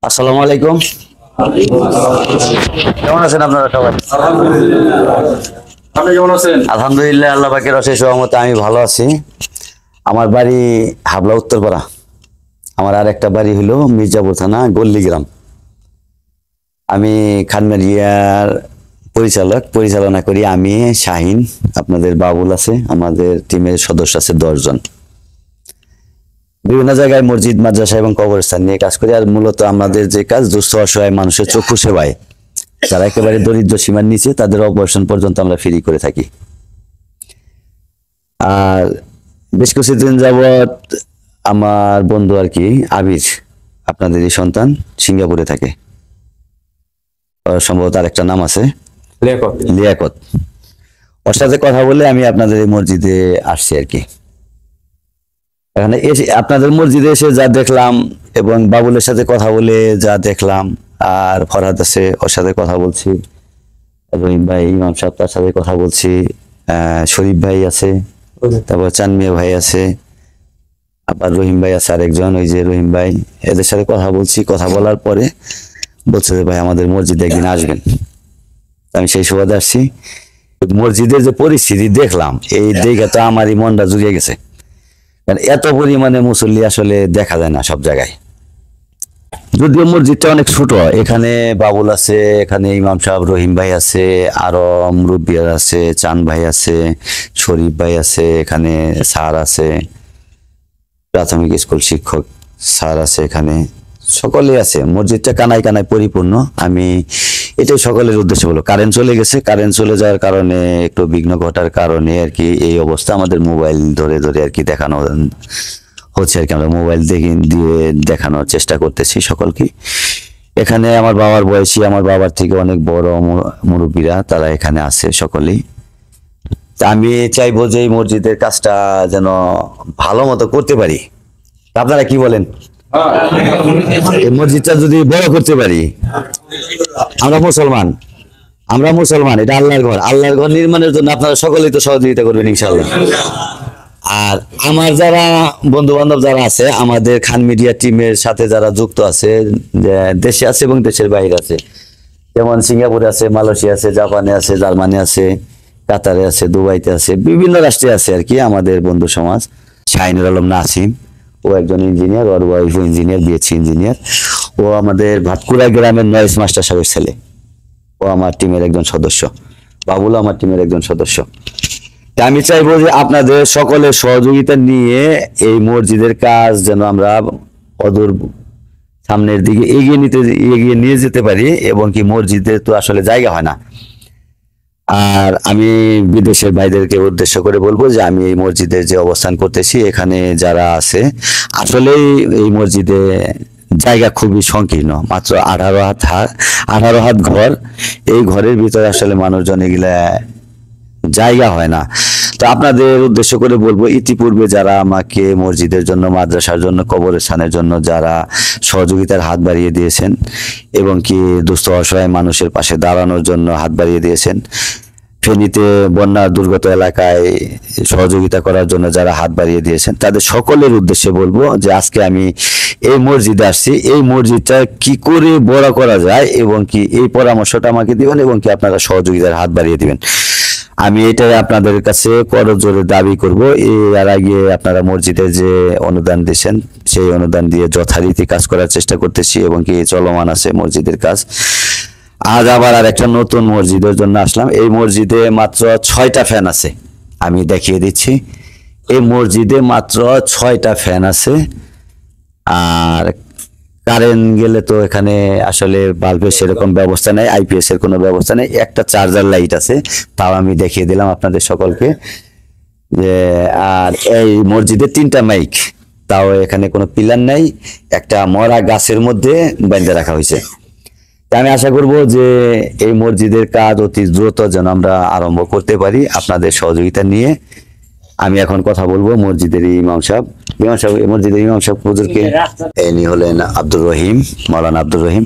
আসসালামু আলাইকুম। কেমন আছেন আপনারা সবাই? আপনি কেমন আছেন? আলহামদুলিল্লাহ, আল্লাহ পাকের অশেষ রহমতে আমি ভালো আছি। আমার বাড়ি হাবলা উত্তরপাড়া। আমার আর একটা বাড়ি হলো মির্জাপুর থানা গল্লি গ্রাম। আমি খানমারিয়ার পরিচালনা করি আমি, শাহিন, আপনাদের বাবুল আছে, আমাদের টিমের সদস্য আছে 10 জন। বিভিন্ন জায়গায় মসজিদ, মাদ্রাসা এবং কবরস্থান নিয়ে কাজ করি। আর মূলত আমাদের যে কাজ, দুস্থ অসহায় মানুষের চক্ষু সেবায়, যারা একেবারে দরিদ্র সীমার নিচে, তাদের অপারেশন পর্যন্ত আমরা ফ্রি করে থাকি। আর বেশ কিছুদিন যাবৎ আমার বন্ধু আর কি আবির, আপনাদেরই সন্তান, সিঙ্গাপুরে থাকে। ওর সম্ভবত আর একটা নাম আছে লিয়াকত। ওর সাথে কথা বলে আমি আপনাদের এই মসজিদে আসছি আর কি। এখানে এসে আপনাদের মসজিদে এসে যা দেখলাম এবং বাবুলের সাথে কথা বলে যা দেখলাম, আর ফরহাদ আছে, ওর সাথে কথা বলছি, রহিম ভাই, ইমাম সাহেব, তার সাথে কথা বলছি, শরীফ ভাই আছে, তারপর চানমিয়া ভাই আছে, আবার রহিম ভাই আছে আরেকজন, ওই যে রহিম ভাই, এদের সাথে কথা বলছি। কথা বলার পরে বলছে যে ভাই আমাদের মসজিদে একদিন আসবেন। আমি সেই সুবাদে আসছি। মসজিদের যে পরিস্থিতি দেখলাম, এই দেখে তো আমারই মনটা জুড়িয়ে গেছে। কারণ এত পরিমাণে মুসল্লি আসলে দেখা যায় না সব জায়গায়। যদিও মসজিদটা অনেক ছোট, এখানে বাবুল আছে, এখানে ইমাম সাহেব, রহিম ভাই আছে, আরো মুরব্বিয়ার আছে, চান ভাই আছে, শরীফ ভাই আছে, এখানে স্যার আছে, প্রাথমিক স্কুল শিক্ষক স্যার আছে, এখানে সকলেই আছে। মসজিদটা কানায় কানায় পরিপূর্ণ। আমি এটাই সকলের উদ্দেশ্যে বলবো। কারেন্ট চলে গেছে, কারেন্ট চলে যাওয়ার কারণে একটু বিঘ্ন ঘটার কারণে আর কি এই অবস্থা। আমাদের মোবাইল ধরে ধরে আর কি দেখানো হচ্ছে আর কি, আমরা মোবাইল দিয়ে দেখানোর চেষ্টা করতেছি সকলকে। এখানে আমার বাবার বয়সী, আমার বাবার থেকে অনেক বড় মুরব্বীরা, তারা এখানে আছে সকলেই। তা আমি চাইবো যে এই মসজিদের কাজটা যেন ভালো মতো করতে পারি। আপনারা কি বলেন? এই মসজিদটা যদি বড় করতে পারি, আমরা মুসলমান, এটা আল্লাহর ঘর। আল্লাহর ঘর নির্মাণের জন্য আপনারা সকলেই তো সহযোগিতা করবেন ইনশাআল্লাহ। আর আমার যারা বন্ধু বান্ধব যারা আছে, আমাদের খান মিডিয়া টিমের সাথে যারা যুক্ত আছে, দেশে আছে এবং দেশের বাইরে আছে, যেমন সিঙ্গাপুরে আছে, মালয়েশিয়া আছে, জাপানে আছে, জার্মানি আছে, কাতারে আছে, দুবাইতে আছে, বিভিন্ন রাষ্ট্রে আছে আর কি আমাদের বন্ধু সমাজ। শাহিনুর আলম নাসিম, ও একজন ইঞ্জিনিয়ার, ওর ওয়াইফ ইঞ্জিনিয়ার, বিএসসি ইঞ্জিনিয়ার। ও আমাদের ভাতকুড়া গ্রামের নয়েস মাস্টার সাহেবের ছেলে। ও আমার টিমের একজন সদস্য। বাবুল আমার টিমের একজন সদস্য। আমি চাইবো যে আপনাদের সকলের সহযোগিতা নিয়ে এই মসজিদের কাজ যেন আমরা অদূর সামনের দিকে এগিয়ে নিয়ে যেতে পারি। এবং কি মসজিদে তো আসলে জায়গা হয় না। আর আমি বিদেশের ভাইদেরকে উদ্দেশ্য করে বলবো যে আমি এই মসজিদে যে অবস্থান করতেছি, এখানে যারা আছে আসলেই এই মসজিদে জায়গা খুবই সংকীর্ণ, মাত্র 18 হাত ঘর। এই ঘরের ভিতরে আসলে মানুষজন এগুলা জায়গা হয় না। তো আপনাদের উদ্দেশ্য করে বলবো, ইতিপূর্বে যারা আমাকে মসজিদের জন্য, মাদ্রাসার জন্য, কবরস্থানের জন্য যারা সহযোগিতার হাত বাড়িয়ে দিয়েছেন এবং কি দুস্থ অসহায় মানুষের পাশে দাঁড়ানোর জন্য হাত বাড়িয়ে দিয়েছেন, ফেনীতে বন্যা দুর্গত এলাকায় সহযোগিতা করার জন্য যারা হাত বাড়িয়ে দিয়েছেন, তাদের সকলের উদ্দেশ্যে বলবো যে আজকে আমি এই মসজিদে আসছি, এই মসজিদটা কি করে বড় করা যায় এবং কি এই পরামর্শটা আমাকে দিবেন এবং কি আপনারা সহযোগিতার হাত বাড়িয়ে দিবেন। আমি এটাই আপনাদের কাছে করজোরে দাবি করব। এর আগে আপনারা মসজিদে যে অনুদান দিয়েছেন, সেই অনুদান দিয়ে যথারীতি কাজ করার চেষ্টা করতেছি এবং কি চলমান আছে মসজিদের কাজ। আজ আবার আর একটা নতুন মসজিদের জন্য আসলাম। এই মসজিদে মাত্র 6টা ফ্যান আছে, আমি দেখিয়ে দিচ্ছি। এই মসজিদে মাত্র 6টা ফ্যান আছে। আর কারেন্ট গেলে তো এখানে আসলে বাল্বের সেরকম ব্যবস্থা নেই, আইপিএস এর কোনো ব্যবস্থা নেই। একটা চার্জার লাইট আছে, তাও আমি দেখিয়ে দিলাম আপনাদের সকলকে। যে আর এই মসজিদে 3টা মাইক, তাও এখানে কোনো পিলার নাই, একটা মরা গাছের মধ্যে বেঁধে রাখা হয়েছে। আমি আশা করব যে এই মসজিদের কাজ অতি দ্রুত যেন আমরা আরম্ভ করতে পারি আপনাদের সহযোগিতা নিয়ে। আমি এখন কথা বলবো মসজিদের ইমাম সাহেব, মসজিদের ইমাম সাহেব হুজুরকে। ইনি হলেন আব্দুর রহিম, মাওলানা আব্দুর রহিম।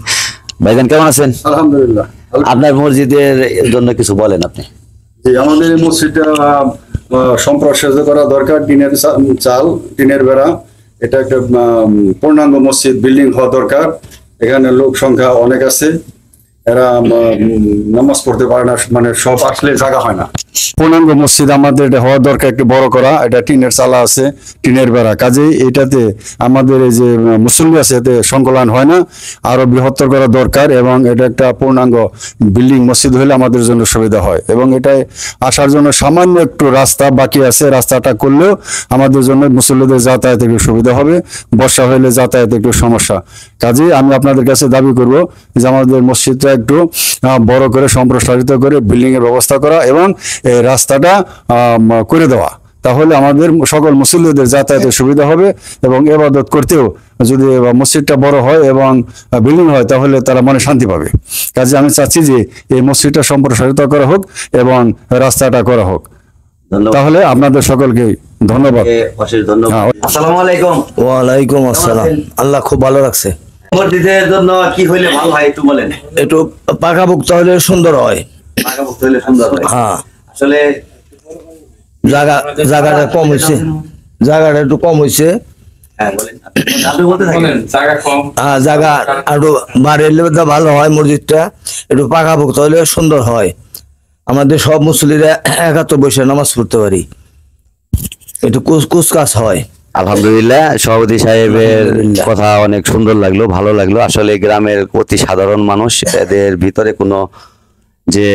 ভাইজান কেমন আছেন? আলহামদুলিল্লাহ। আপনার মসজিদের জন্য কিছু বলেন আপনি। জি, আমাদের এই মসজিদটা সম্প্রসারিত করা দরকার। টিনের চাল, টিনের বেড়া, এটা একটা পূর্ণাঙ্গ মসজিদ বিল্ডিং হওয়া দরকার। এখানে লোক সংখ্যা অনেক আছে, এরা নামাজ পড়তে পারে না, মানে সব আসলে জায়গা হয় না। পূর্ণাঙ্গ মসজিদ আমাদের এটা হওয়া দরকার, একটু বড় করা। এটা টিনের চালা আছে, টিনের বেড়া, কাজেই এটাতে আমাদের এই যে মুসল্লি আছে এতে সংকলন হয় না, আরো বৃহত্তর করা দরকার। এবং এটা একটা পূর্ণাঙ্গ বিল্ডিং মসজিদ হলে আমাদের জন্য সুবিধা হয়। এবং এটাই আসার জন্য সামান্য একটু রাস্তা বাকি আছে, রাস্তাটা করলেও আমাদের জন্য মুসল্লিদের যাতায়াতে একটু সুবিধা হবে, বর্ষা হলে যাতায়াতে একটু সমস্যা। কাজেই আমি আপনাদের কাছে দাবি করব যে আমাদের মসজিদটা একটু বড় করে সম্প্রসারিত করে বিল্ডিং এর ব্যবস্থা করা এবং এই রাস্তাটা করে দেওয়া, তাহলে আমাদের সকল মুসল্লিদের যাতায়াতের সুবিধা হবে। এবং ইবাদত করতেও যদি মসজিদটা বড় হয় এবং বিল্ডিং হয় তাহলে তারা মনে শান্তি পাবে। কাজে আমি চাচ্ছি যে এই মসজিদটা সম্প্রসারিত করা হোক এবং রাস্তাটা করা হোক। ধন্যবাদ। তাহলে আপনাদের সকলকে ধন্যবাদ। অশেষ ধন্যবাদ। আসসালামু আলাইকুম। ওয়ালাইকুম আসসালাম। আল্লাহ খুব ভালো রাখছে। মসজিদের জন্য কি হইলে ভালো হয় একটু বলেন। একটু পাকাপোক্ত হলে সুন্দর হয়। পাকাপোক্ত হইলে সুন্দর হয়। হ্যাঁ, আসলে জায়গাটা কম হয়েছে, জায়গাটা একটু কম হয়েছে। হ্যাঁ বলেন, আপনি বলতে থাকেন। হ্যাঁ, জায়গা একটু বাড়িলে তো ভালো হয়, মসজিদটা একটু পাকাপোক্ত হলে সুন্দর হয়। আমাদের সব মুসলিরা একাত্র বসে নামাজ পড়তে পারি, একটু কুচকাচ হয়। আলহামদুলিল্লাহ, সভাপতি সাহেবের কথা অনেক সুন্দর লাগলো, ভালো লাগলো। আসলে গ্রামের অতি সাধারণ মানুষ, এদের ভিতরে কোনো যে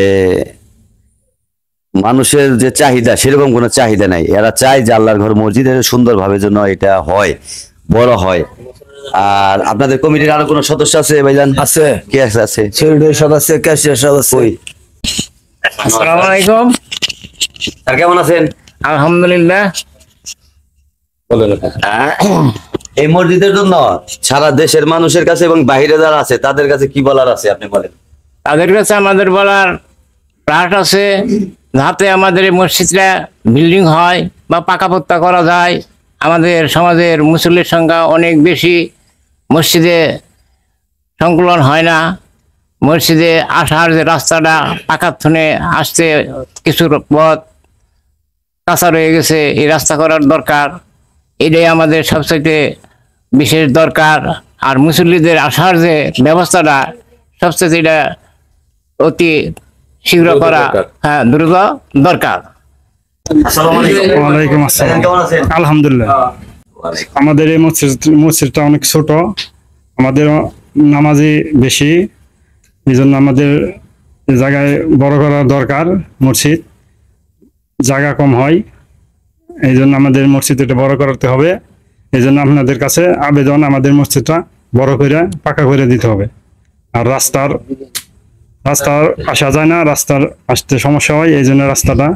মানুষের যে চাহিদা সেরকম কোনো চাহিদা নাই। এরা চায় যে আল্লাহর ঘর মসজিদ সুন্দরভাবে যেন এটা হয়, বড় হয়। আর আপনাদের কমিটির আরো কোনো সদস্য আছে ভাইজান? আছে, কে আছে? সেক্রেটারি সব আছে, ক্যাশিয়ার সব আছে। ওই আসসালামু আলাইকুম। আর কেমন আছেন? আলহামদুলিল্লাহ। এই মসজিদের জন্য সারা দেশের মানুষের কাছে এবং বাইরে যারা আছে তাদের কাছে কি বলার আছে আপনি বলেন। তাদের কাছে আমাদের বলার প্রাস আছে, যাতে আমাদের এই মসজিদটা বিল্ডিং হয় বা পাকাপোক্তা করা যায়। আমাদের সমাজের মুসল্লির সংখ্যা অনেক বেশি, মসজিদে সংকলন হয় না। মসজিদে আসার যে রাস্তাটা পাকার আসতে কিছু পথ কাঁচা রয়ে গেছে, এই রাস্তা করার দরকার। এটাই আমাদের সবচেয়ে বিশেষ দরকার। আর মুসল্লিদের আসার যে ব্যবস্থাটা সবচেয়ে এটা অতি শীঘ্র করা, হ্যাঁ দ্রুত দরকার। আসসালামু আলাইকুম। ওয়ালাইকুম আসসালাম। ভাইজান কেমন আছেন? আলহামদুলিল্লাহ। আমাদের এই মসজিদটা অনেক ছোট, আমাদের নামাজি বেশি, এই জন্য আমাদের জায়গায় বড় করা দরকার। মসজিদ জায়গা কম হয়, এই জন্য আমাদের মসজিদটা বড় করতে হবে। এই জন্য আপনাদের কাছে আবেদন, আমাদের মসজিদটা বড় করে পাকা করে দিতে হবে। আর রাস্তার আসা যায় না, রাস্তার আসতে সমস্যা হয়, এই জন্য রাস্তাটা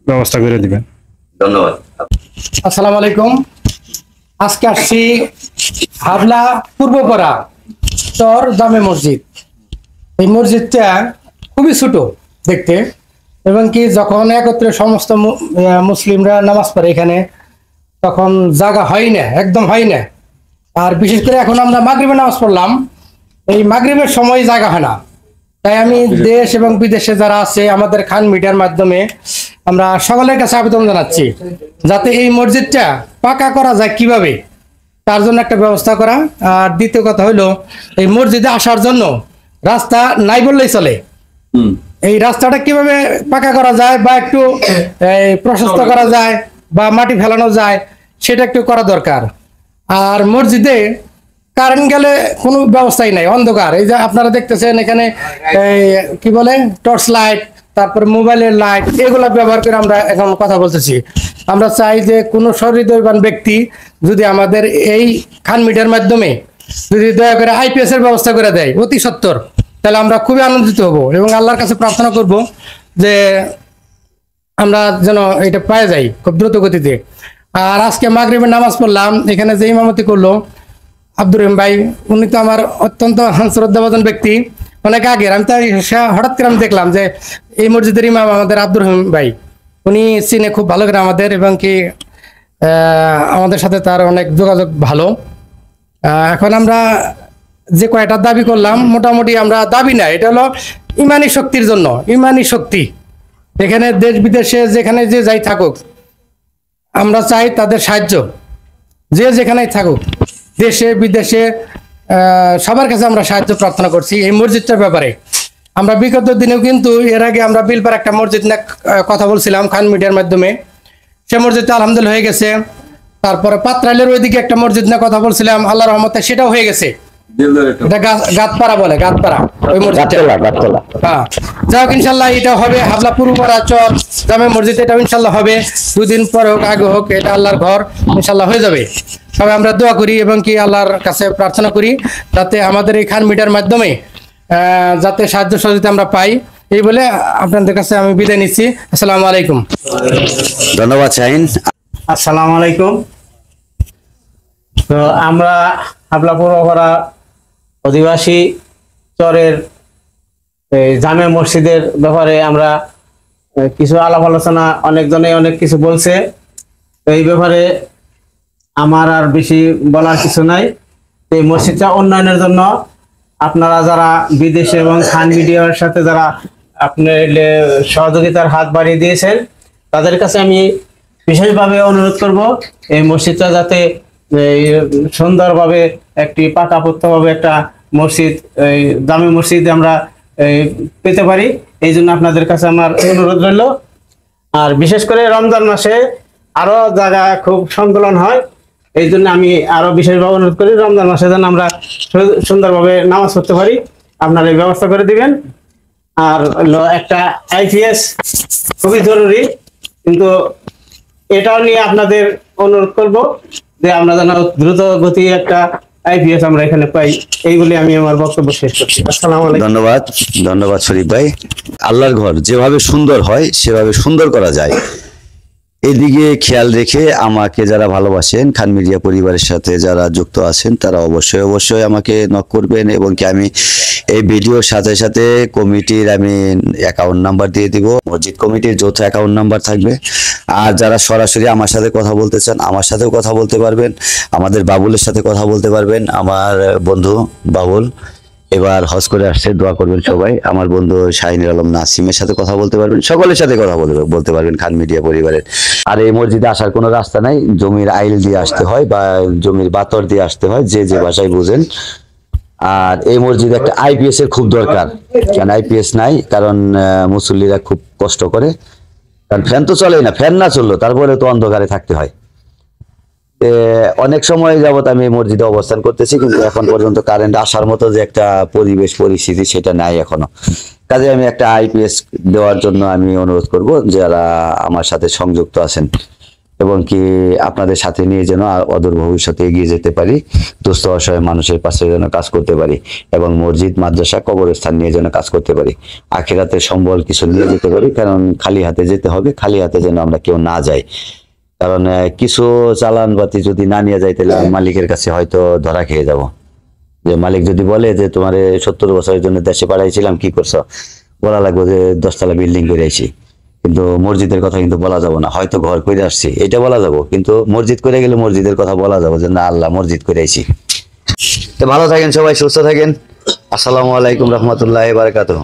ব্যবস্থা করে দিবেন। ধন্যবাদ। আসসালামু আলাইকুম। আজকে আসছি হাবলা পূর্বপাড়া চর জামে মসজিদ। এই মসজিদটা খুবই ছোট দেখতে, এবং কি যখন একত্রে সমস্ত মুসলিমরা নামাজ পড়ে এখানে, তখন জায়গা হয় না, একদম হয় না। আর বিশেষ করে এখন আমরা মাগরিবের নামাজ পড়লাম, এই মাগরিবের সময় জায়গা হয় না। তাই আমি দেশ এবং বিদেশে যারা আছে আমাদের খান মিডিয়ার মাধ্যমে আমরা সকলের কাছে আবেদন জানাচ্ছি, যাতে এই মসজিদটা পাকা করা যায় কিভাবে, তার জন্য একটা ব্যবস্থা করা। আর দ্বিতীয় কথা হলো, এই মসজিদে আসার জন্য রাস্তা নাই বললেই চলে। এই রাস্তাটা কিভাবে পাকা করা যায় বা একটু প্রশস্ত করা যায় বা মাটি ফেলানো যায়, সেটা একটু করা দরকার। আর মসজিদে কারেন্ট গেলে কোনো ব্যবস্থাই নাই, অন্ধকার। এই যে আপনারা দেখতেছেন এখানে কি বলে টর্চ লাইট, তারপরে মোবাইলের লাইট, এগুলা ব্যবহার করে আমরা এখন কথা বলতেছি। আমরা চাই যে কোনো সহৃদয়বান ব্যক্তি যদি আমাদের এই খান মিডিয়ার মাধ্যমে যদি দয়া করে আইপিএস এর ব্যবস্থা করে দেয় অতি সত্বর, তাহলে আমরা খুবই আনন্দিত হব এবং আল্লাহর কাছে প্রার্থনা করব যে আমরা যেন এটা পাওয়া যাই খুব দ্রুত গতিতে। আর আজকে মাগরিবের নামাজ পড়লাম, এখানে যে ইমামতি করলো আব্দুর রহিম ভাই, উনি তো আমার অত্যন্ত শ্রদ্ধাভাজন ব্যক্তি, অনেক আগের। আমি তাই হঠাৎ করে আমি দেখলাম যে এই মসজিদের ইমাম আমাদের আব্দুর রহিম ভাই, উনি চিনে খুব ভালো করে আমাদের, এবং কি আমাদের সাথে তার অনেক যোগাযোগ ভালো। এখন আমরা যে কয়টা দাবি করলাম, মোটামুটি আমরা দাবি না, এটা হলো ইমানি শক্তির জন্য, ইমানি শক্তি। এখানে দেশ বিদেশে যেখানে যে যাই থাকুক, আমরা চাই তাদের সাহায্য, যে যেখানেই থাকুক, দেশে বিদেশে সবার কাছে আমরা সাহায্য প্রার্থনা করছি এই মসজিদটার ব্যাপারে। আমরা বিগত দিনেও কিন্তু এর আগে আমরা বিলপার একটা মসজিদ নিয়ে কথা বলছিলাম খান মিডিয়ার মাধ্যমে, সে মসজিদটা আলহামদুলিল্লাহ হয়ে গেছে। তারপরে পাত্রাইলের ওইদিকে একটা মসজিদ নিয়ে কথা বলছিলাম, আল্লাহর রহমতে সেটাও হয়ে গেছে। এটা গাতপাড়া বলে, গাতপাড়া ওই মসজিদটা। হ্যাঁ, যাই হোক ইনশাল্লাহ এটা হবে। হাবলা পূর্বপাড়া চর জামে মসজিদ, এটাও ইনশাল্লাহ হবে। 2 দিন পরে হোক আগে হোক, এটা আল্লাহর ঘর, ইনশাল্লাহ হয়ে যাবে। সবাই আমরা দোয়া করি এবং কি আল্লাহর কাছে প্রার্থনা করি যাতে আমাদের এই খান মিডিয়ার মাধ্যমে যাতে সাহায্য সহযোগিতা আমরা পাই। এই বলে আপনাদের কাছে আমি বিদায় নিচ্ছি। আসসালামু আলাইকুম। ধন্যবাদ শাহিন। আসসালামু আলাইকুম। তো আমরা হাবলা পূর্বপাড়া অধিবাসী চরের জামে মসজিদের ব্যাপারে আমরা কিছু আলাপ আলোচনা, অনেকজনে অনেক কিছু বলছে। তো এই ব্যাপারে আমার আর বেশি বলার কিছু নাই। এই মসজিদটা উন্নয়নের জন্য আপনারা যারা বিদেশে এবং খান মিডিয়ার সাথে যারা আপনার সহযোগিতার হাত বাড়িয়ে দিয়েছেন, তাদের কাছে আমি বিশেষভাবে অনুরোধ করব এই মসজিদটা যাতে সুন্দরভাবে একটি পাকাপোক্তভাবে একটা মসজিদ, এই জামে মসজিদ আমরা পেতে পারি। এই জন্য আপনাদের কাছে আমার অনুরোধ রইল। আর বিশেষ করে রমজান মাসে আরো জায়গা খুব সংকলন হয়, এই জন্য আমি আরো বিশেষভাবে অনুরোধ করি রমজান মাসে যেন আমরা সুন্দরভাবে নামাজ পড়তে পারি, আপনারা এই ব্যবস্থা করে দিবেন। আর একটা আইপিএস খুবই জরুরি, কিন্তু এটাও নিয়ে আপনাদের অনুরোধ করব যে আমরা যেন দ্রুত গতি একটা আইপিএস আমরা এখানে পাই। এই বলে আমি আমার বক্তব্য শেষ করছি। আসসালামু আলাইকুম। ধন্যবাদ শরীফ ভাই। আল্লাহর ঘর যেভাবে সুন্দর হয় সেভাবে সুন্দর করা যায়, এদিকে খেয়াল রেখে আমাকে যারা ভালোবাসেন, খান মিডিয়া পরিবারের সাথে যারা যুক্ত আছেন, তারা অবশ্যই আমাকে নক করবেন। এবং কি আমি এই ভিডিওর সাথে সাথে কমিটির আমি অ্যাকাউন্ট নাম্বার দিয়ে দিব। মসজিদ কমিটির যৌথ অ্যাকাউন্ট নাম্বার থাকবে। আর যারা সরাসরি আমার সাথে কথা বলতে চান, আমার সাথেও কথা বলতে পারবেন, আমাদের বাবুলের সাথে কথা বলতে পারবেন। আমার বন্ধু বাবুল এবার হজ করে আসছে, দোয়া করবেন সবাই। আমার বন্ধু শাহিনুর আলম নাসিমের সাথে কথা বলতে পারবেন, সকলের সাথে কথা বলতে পারবেন খান মিডিয়া পরিবারের। আর এই মসজিদে আসার কোনো রাস্তা নাই, জমির আইল দিয়ে আসতে হয় বা জমির বাতর দিয়ে আসতে হয়, যে যে ভাষায় বুঝেন। আর এই মসজিদে একটা আইপিএস এর খুব দরকার, কারণ আইপিএস নাই, কারণ মুসল্লিরা খুব কষ্ট করে, কারণ ফ্যান তো চলেই না, ফ্যান না চললো তারপরে তো অন্ধকারে থাকতে হয়। অনেক সময় যাবত আমি মসজিদে অবস্থান করতেছি, কিন্তু এখন পর্যন্ত কারেন্ট আসার মতো যে একটা পরিবেশ পরিস্থিতি সেটা নাই এখনো। কাজে আমি একটা আইপিএস দেওয়ার জন্য আমি অনুরোধ করব যারা আমার সাথে সংযুক্ত আছেন, এবং কি আপনাদের সাথে নিয়ে যেন অদূর ভবিষ্যতে এগিয়ে যেতে পারি, দুস্থ অসহায় মানুষের পাশে যেন কাজ করতে পারি, এবং মসজিদ মাদ্রাসা কবরস্থান নিয়ে যেন কাজ করতে পারি, আখিরাতের সম্বল কিছু নিয়ে যেতে পারি। কারণ খালি হাতে যেতে হবে, খালি হাতে যেন আমরা কেউ না যাই। কারণ কিছু চালান বাতি যদি না নিয়ে যাই, তাহলে মালিকের কাছে হয়তো ধরা খেয়ে যাব। যে মালিক যদি বলে যে তোমার 70 বছরের জন্য দেশে পাঠাইছিলাম, কি করছো, বলা লাগবে যে 10 তলা বিল্ডিং করে আইছি। কিন্তু মসজিদের কথা কিন্তু বলা যাবো না, হয়তো ঘর করে আসছি এটা বলা যাবো, কিন্তু মসজিদ করে গেলে মসজিদের কথা বলা যাবো যে না আল্লাহ মসজিদ করে আইছি। তো ভালো থাকেন সবাই, সুস্থ থাকেন। আসসালামু আলাইকুম রহমতুল্লাহ বারাকাতুহু।